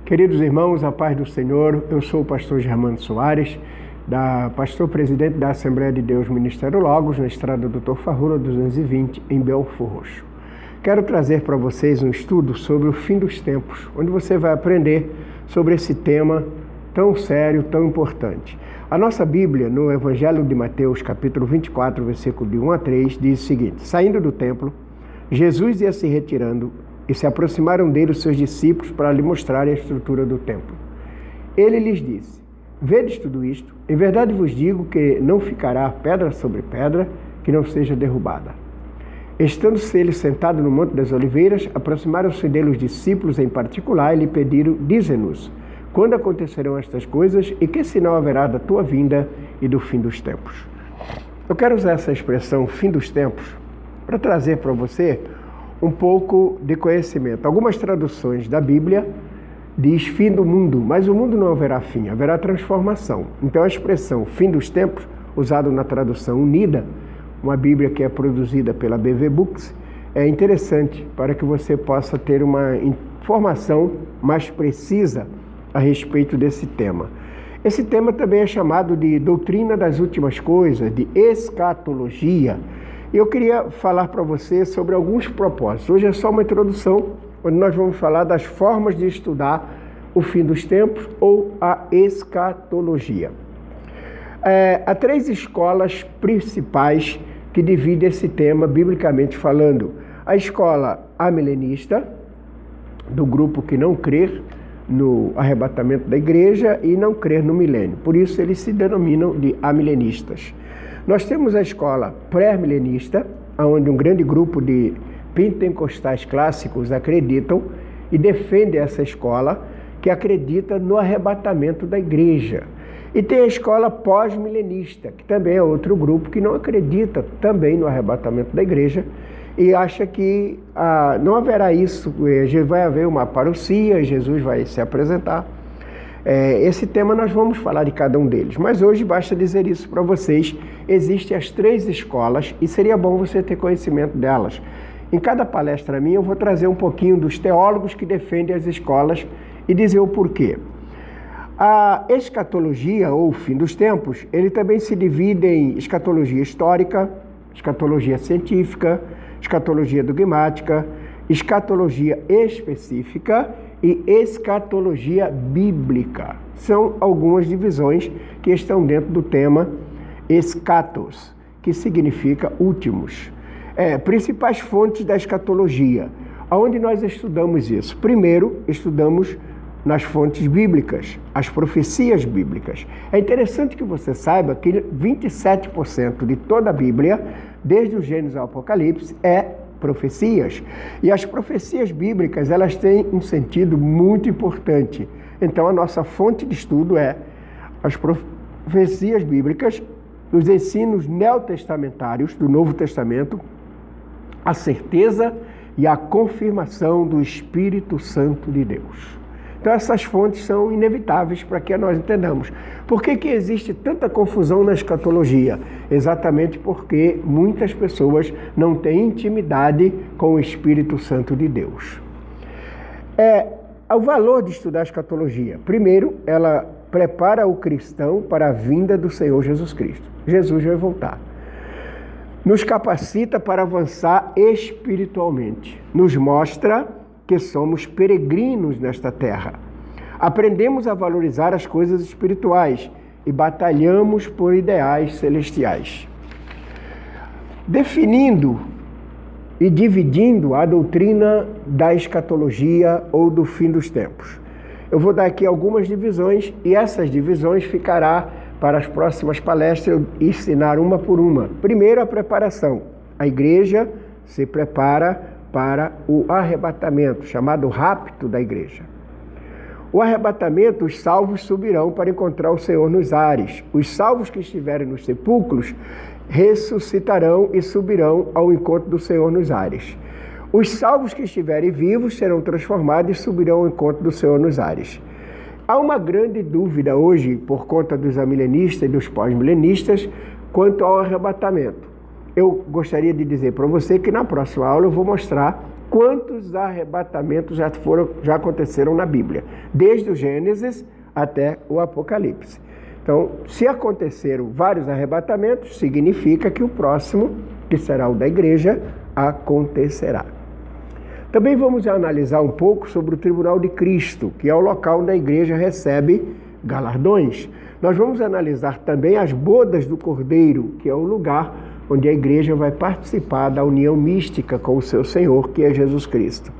Queridos irmãos, a paz do Senhor, eu sou o pastor Germano Soares, pastor-presidente da Assembleia de Deus Ministério Logos, na estrada Doutor Farrura 220, em Belfor Roxo. Quero trazer para vocês um estudo sobre o fim dos tempos, onde você vai aprender sobre esse tema tão sério, tão importante. A nossa Bíblia, no Evangelho de Mateus, capítulo 24, versículo de 1 a 3, diz o seguinte: saindo do templo, Jesus ia se retirando e se aproximaram dele os seus discípulos para lhe mostrarem a estrutura do templo. Ele lhes disse: vedes tudo isto? Em verdade vos digo que não ficará pedra sobre pedra que não seja derrubada. Estando-se ele sentado no Monte das Oliveiras, aproximaram-se dele os discípulos em particular e lhe pediram: dize-nos, quando acontecerão estas coisas e que sinal haverá da tua vinda e do fim dos tempos? Eu quero usar essa expressão, fim dos tempos, para trazer para você um pouco de conhecimento. Algumas traduções da Bíblia diz fim do mundo, mas o mundo não haverá fim, haverá transformação. Então a expressão fim dos tempos, usada na tradução unida, uma Bíblia que é produzida pela BV Books, é interessante para que você possa ter uma informação mais precisa a respeito desse tema. Esse tema também é chamado de doutrina das últimas coisas, de escatologia. E eu queria falar para você sobre alguns propósitos. Hoje é só uma introdução, onde nós vamos falar das formas de estudar o fim dos tempos ou a escatologia. Há três escolas principais que dividem esse tema, biblicamente falando. A escola amilenista, do grupo que não crê no arrebatamento da igreja e não crê no milênio. Por isso eles se denominam de amilenistas. Nós temos a escola pré-milenista, onde um grande grupo de pentecostais clássicos acreditam e defendem essa escola, que acredita no arrebatamento da igreja. E tem a escola pós-milenista, que também é outro grupo que não acredita também no arrebatamento da igreja e acha que não haverá isso, vai haver uma parousia, Jesus vai se apresentar. Esse tema nós vamos falar de cada um deles, mas hoje basta dizer isso para vocês. Existem as três escolas e seria bom você ter conhecimento delas. Em cada palestra minha eu vou trazer um pouquinho dos teólogos que defendem as escolas e dizer o porquê. A escatologia, ou o fim dos tempos, ele também se divide em escatologia histórica, escatologia científica, escatologia dogmática, escatologia específica e escatologia bíblica. São algumas divisões que estão dentro do tema escatos, que significa últimos. Principais fontes da escatologia. Aonde nós estudamos isso? Primeiro, estudamos nas fontes bíblicas, as profecias bíblicas. É interessante que você saiba que 27% de toda a Bíblia, desde o Gênesis ao Apocalipse, é profecias. E as profecias bíblicas, elas têm um sentido muito importante. Então, a nossa fonte de estudo é as profecias bíblicas, os ensinos neotestamentários do Novo Testamento, a certeza e a confirmação do Espírito Santo de Deus. Então, essas fontes são inevitáveis para que nós entendamos. Por que existe tanta confusão na escatologia? Exatamente porque muitas pessoas não têm intimidade com o Espírito Santo de Deus. O valor de estudar a escatologia. Primeiro, ela prepara o cristão para a vinda do Senhor Jesus Cristo. Jesus vai voltar. Nos capacita para avançar espiritualmente. Nos mostra que somos peregrinos nesta terra. Aprendemos a valorizar as coisas espirituais e batalhamos por ideais celestiais. Definindo e dividindo a doutrina da escatologia ou do fim dos tempos. Eu vou dar aqui algumas divisões e essas divisões ficará para as próximas palestras eu ensinar uma por uma. Primeiro, a preparação. A igreja se prepara para o arrebatamento, chamado rapto da igreja. O arrebatamento, os salvos subirão para encontrar o Senhor nos ares. Os salvos que estiverem nos sepulcros ressuscitarão e subirão ao encontro do Senhor nos ares. Os salvos que estiverem vivos serão transformados e subirão ao encontro do Senhor nos ares. Há uma grande dúvida hoje, por conta dos amilenistas e dos pós-milenistas, quanto ao arrebatamento. Eu gostaria de dizer para você que na próxima aula eu vou mostrar quantos arrebatamentos já aconteceram na Bíblia, desde o Gênesis até o Apocalipse. Então, se aconteceram vários arrebatamentos, significa que o próximo, que será o da igreja, acontecerá. Também vamos analisar um pouco sobre o Tribunal de Cristo, que é o local onde a igreja recebe galardões. Nós vamos analisar também as bodas do Cordeiro, que é o lugar onde a igreja vai participar da união mística com o seu Senhor, que é Jesus Cristo.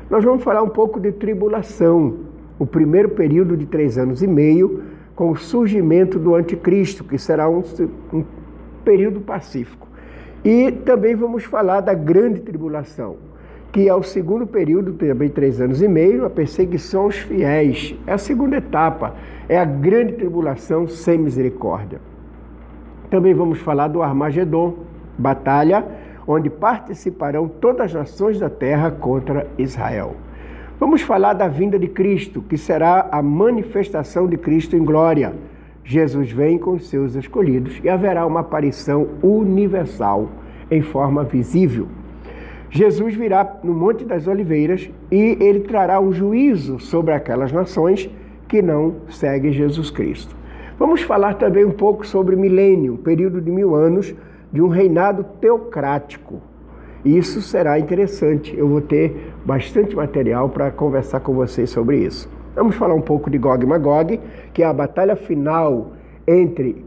Nós vamos falar um pouco de tribulação, o primeiro período de 3 anos e meio, com o surgimento do anticristo, que será um período pacífico. E também vamos falar da grande tribulação, que é o segundo período, também 3 anos e meio, a perseguição aos fiéis. É a segunda etapa, é a grande tribulação sem misericórdia. Também vamos falar do Armagedon, batalha onde participarão todas as nações da terra contra Israel. Vamos falar da vinda de Cristo, que será a manifestação de Cristo em glória. Jesus vem com os seus escolhidos e haverá uma aparição universal em forma visível. Jesus virá no Monte das Oliveiras e ele trará um juízo sobre aquelas nações que não seguem Jesus Cristo. Vamos falar também um pouco sobre milênio, período de 1000 anos de um reinado teocrático. Isso será interessante, eu vou ter bastante material para conversar com vocês sobre isso. Vamos falar um pouco de Gog e Magog, que é a batalha final entre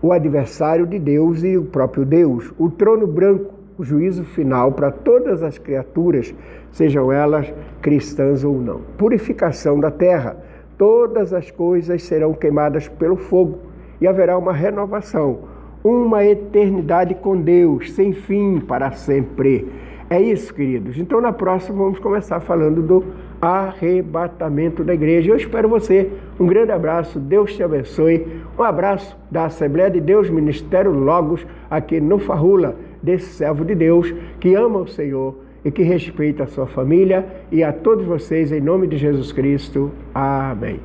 o adversário de Deus e o próprio Deus. O trono branco, o juízo final para todas as criaturas, sejam elas cristãs ou não. Purificação da terra, todas as coisas serão queimadas pelo fogo e haverá uma renovação, uma eternidade com Deus, sem fim, para sempre. É isso, queridos. Então, na próxima, vamos começar falando do arrebatamento da igreja. Eu espero você. Um grande abraço. Deus te abençoe. Um abraço da Assembleia de Deus, Ministério Logos, aqui no Farrula, desse servo de Deus que ama o Senhor e que respeita a sua família, e a todos vocês, em nome de Jesus Cristo. Amém.